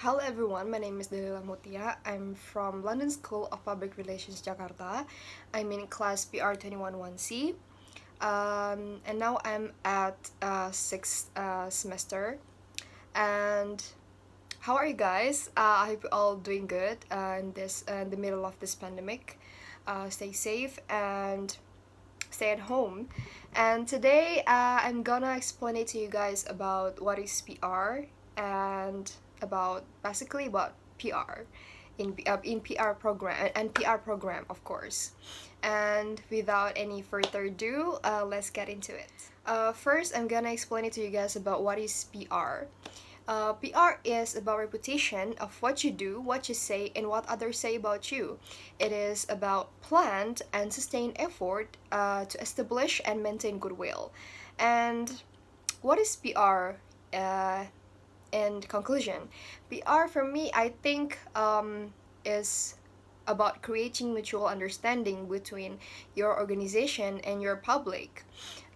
Hello everyone, my name is Delilah Muthia. I'm from London School of Public Relations, Jakarta. I'm in class PR 211C. And now I'm at sixth semester. And how are you guys? I hope you're all doing good in the middle of this pandemic. Stay safe and stay at home. And today I'm gonna explain it to you guys about what is PR and about basically about PR in PR program and PR program, of course. And without any further ado, let's get into it. First, I'm gonna explain it to you guys about what is PR. PR is about reputation of what you do, what you say, and what others say about you. It is about planned and sustained effort to establish and maintain goodwill. And what is PR? In conclusion, PR for me, I think, is about creating mutual understanding between your organization and your public.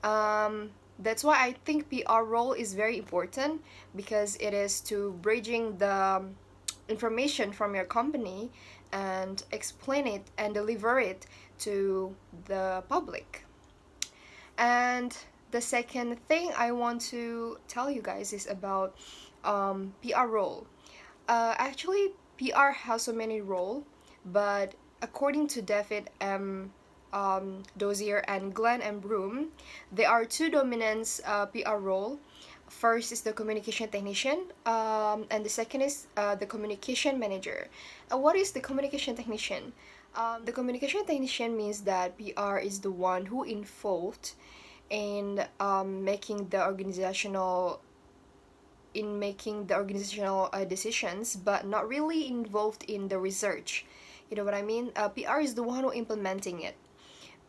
That's why I think PR role is very important because it is to bridging the information from your company and explain it and deliver it to the public. And the second thing I want to tell you guys is about PR role. Actually, PR has so many roles, but according to David M. Dozier and Glenn M. Broom, there are two dominant PR role. First is the communication technician, and the second is the communication manager. What is the communication technician? The communication technician means that PR is the one who involved in making the organizational decisions, but not really involved in the research. You know what I mean? PR is the one who implementing it.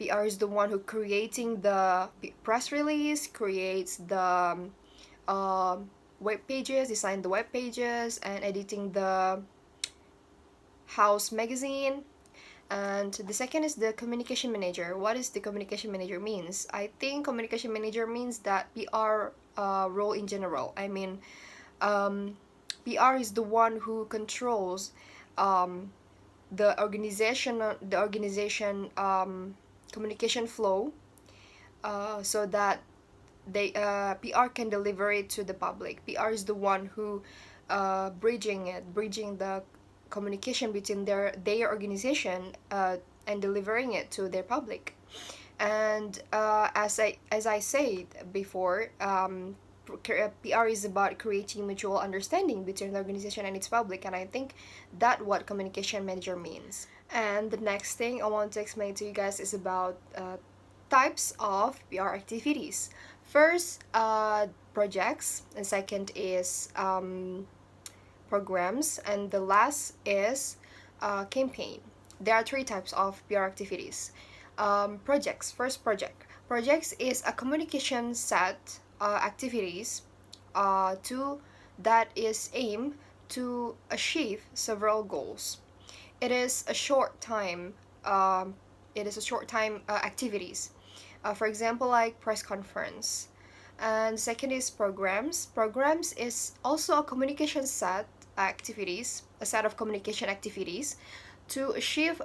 PR is the one who creating the press release, creates the web pages, design the web pages, and editing the house magazine. And the second is the communication manager. What is the communication manager means? I think communication manager means that PR role in general. I mean, PR is the one who controls the organization communication flow, so that they PR can deliver it to the public. PR is the one who bridging the communication between their organization and delivering it to their public. And as I said before, PR is about creating mutual understanding between the organization and its public, and I think that what communication manager means. And the next thing I want to explain to you guys is about types of PR activities. First, projects, and second is programs, and the last is campaign. There are three types of PR activities. Projects. First, projects is a communication set activities that is aimed to achieve several goals. It is a short time activities, for example, like press conference. And second is programs. Programs is also a communication set activities, a set of communication activities to achieve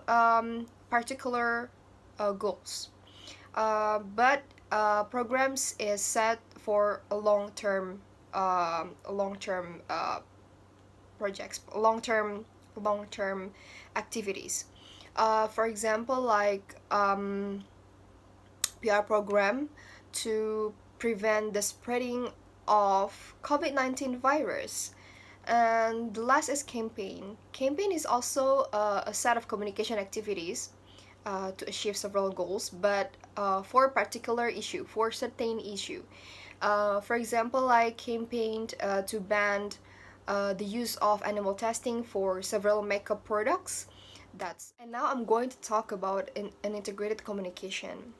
particular goals. But programs is set for a long-term projects, long-term activities. For example, like PR program to prevent the spreading of COVID-19 virus. And the last is campaign. Campaign is also a set of communication activities to achieve several goals, but for a particular issue, for certain issue. For example, I campaigned to ban the use of animal testing for several makeup products. And now I'm going to talk about an integrated communication.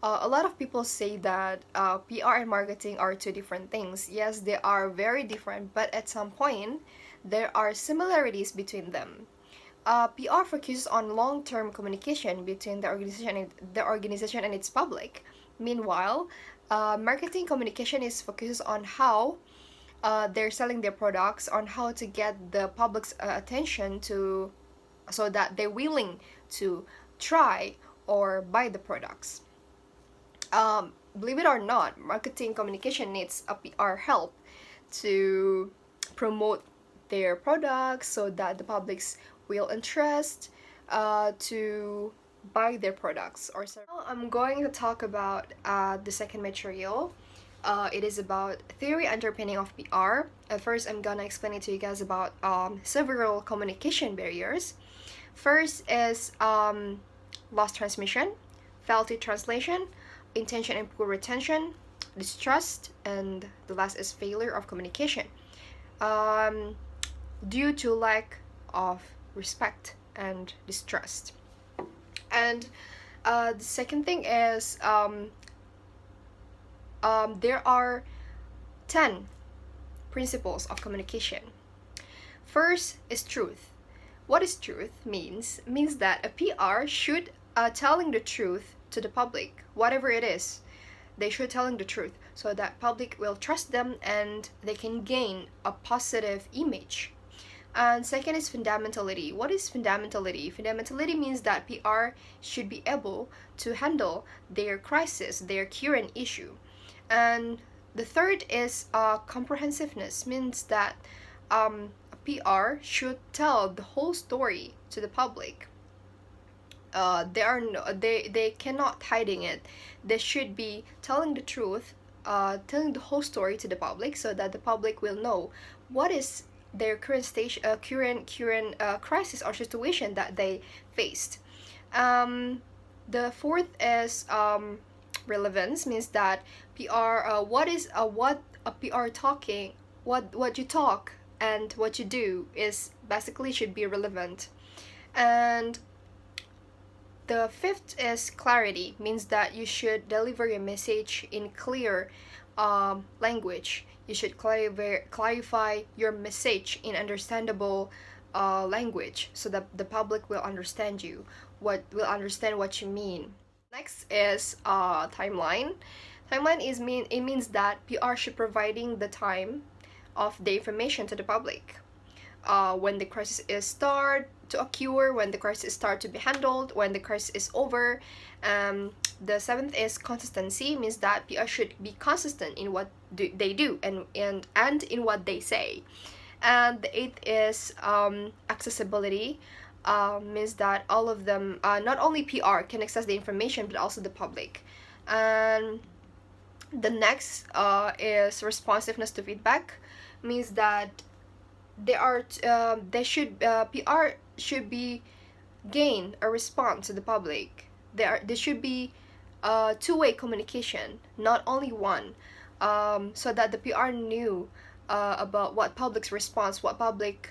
A lot of people say that PR and marketing are two different things. Yes, they are very different, but at some point, there are similarities between them. PR focuses on long-term communication between the organization and its public. Meanwhile, marketing communication is focused on how they're selling their products, on how to get the public's attention to, so that they're willing to try or buy the products. Believe it or not, marketing communication needs a PR help to promote their products so that the publics will interest to buy their products or services. Now I'm going to talk about the second material. It is about theory underpinning of PR. At first, I'm gonna explain it to you guys about several communication barriers. First is lost transmission, faulty translation, intention and poor retention, distrust, and the last is failure of communication due to lack of respect and distrust. And the second thing is there are 10 principles of communication. First is truth. What is truth means that a PR should telling the truth to the public, whatever it is. They should telling the truth so that public will trust them and they can gain a positive image. And second is fundamentality. What is fundamentality? Fundamentality means that PR should be able to handle their crisis, their current issue. And the third is comprehensiveness, means that a PR should tell the whole story to the public. They cannot hiding it. They should be telling the truth, telling the whole story to the public so that the public will know what is their current stage, current crisis or situation that they faced. The fourth is relevance, means that PR. What a PR talking? What you talk and what you do is basically should be relevant. And the fifth is clarity, means that you should deliver your message in clear language. You should clarify your message in understandable language so that the public will understand you, what you mean. Next is timeline. Timeline means that PR should providing the time of the information to the public. When the crisis is start to occur, when the crisis start to be handled, when the crisis is over. The seventh is consistency, means that PR should be consistent in what they do and in what they say. And the eighth is accessibility, means that all of them, not only PR can access the information but also the public. And the next is responsiveness to feedback, means that PR should be gain a response to the public. There should be two-way communication, not only one, so that the PR knew about what public's response, what public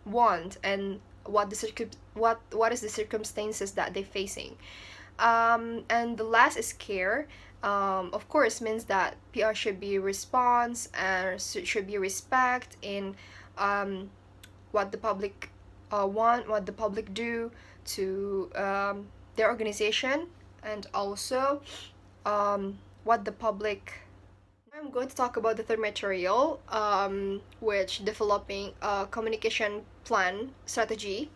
want, and what is the circumstances that they're facing. And the last is care. Of course, means that PR should be response and should be respect in what the public want, what the public do to their organization, and also what the public. I'm going to talk about the third material, which developing a communication plan strategy.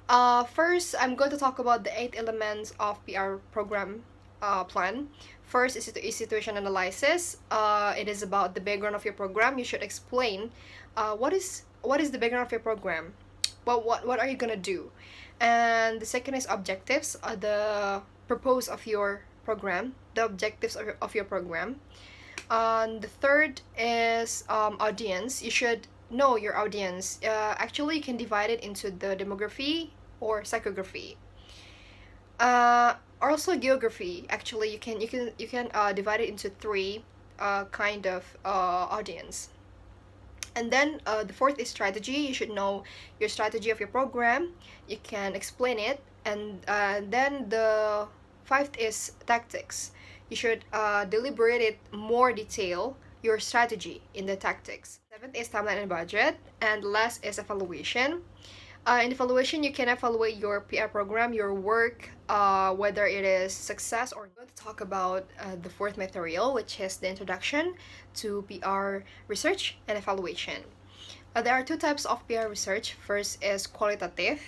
First, I'm going to talk about the 8 elements of PR program plan. First is situation analysis. It is about the background of your program. You should explain what is the background of your program. What are you gonna do? And the second is objectives. The purpose of your program, the objectives of your program. And the third is audience. You should know your audience. Actually, you can divide it into the demography or psychography. Also geography. Actually, you can divide it into 3 kind of audience. And then the fourth is strategy. You should know your strategy of your program. You can explain it. And then the 5th is tactics. You should deliberate it more detail your strategy in the tactics. 7th is timeline and budget. And last is evaluation. In evaluation, you can evaluate your PR program, your work, whether it is success or. I'm going to talk about the fourth material, which is the introduction to PR research and evaluation. There are two types of PR research. First is qualitative.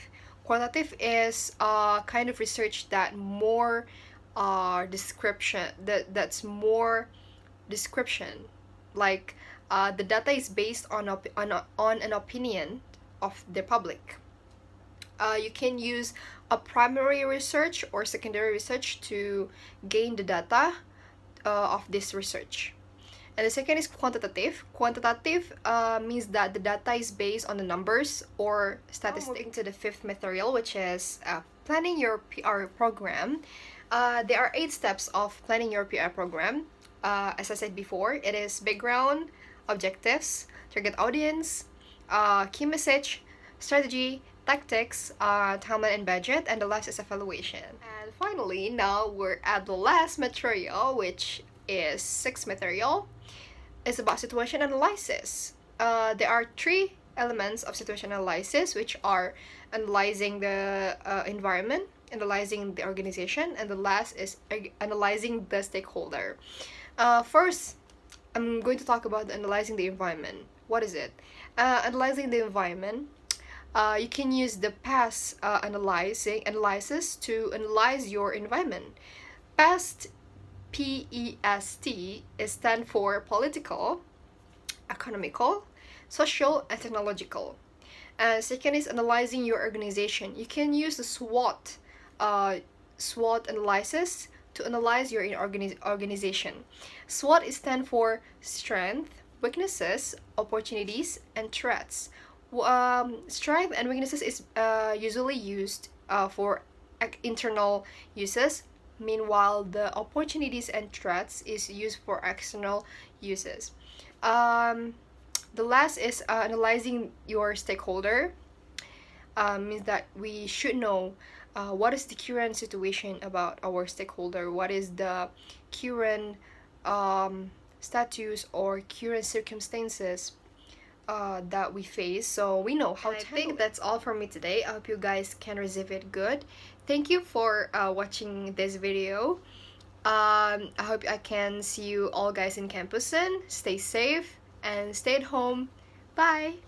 Qualitative is a kind of research that more that's more description, like the data is based on an opinion of the public. You can use a primary research or secondary research to gain the data of this research. And the second is quantitative. Quantitative means that the data is based on the numbers or statistics. Moving to the fifth material, which is planning your PR program. There are 8 steps of planning your PR program. As I said before, it is background, objectives, target audience, key message, strategy, tactics, timeline and budget, and the last is evaluation. And finally, now we're at the last material, which is 6th material. It's about situation analysis. There are 3 elements of situation analysis, which are analyzing the environment, analyzing the organization, and the last is analyzing the stakeholder. First, I'm going to talk about analyzing the environment. What is it? Analyzing the environment. You can use the PAST analysis to analyze your environment. PAST, P-E-S-T, stands for political, economical, social, and technological. And second is analyzing your organization. You can use the SWOT analysis to analyze your organization. SWOT stands for strength, weaknesses, opportunities, and threats. Strength and weaknesses is usually used for internal uses. Meanwhile, the opportunities and threats is used for external uses. The last is analyzing your stakeholder. Means that we should know what is the current situation about our stakeholder, what is the current status or current circumstances that we face, so we know how to handle it. I think that's all for me today. I hope you guys can receive it good. Thank you for watching this video. I hope I can see you all guys in campus soon. Stay safe and stay at home. Bye!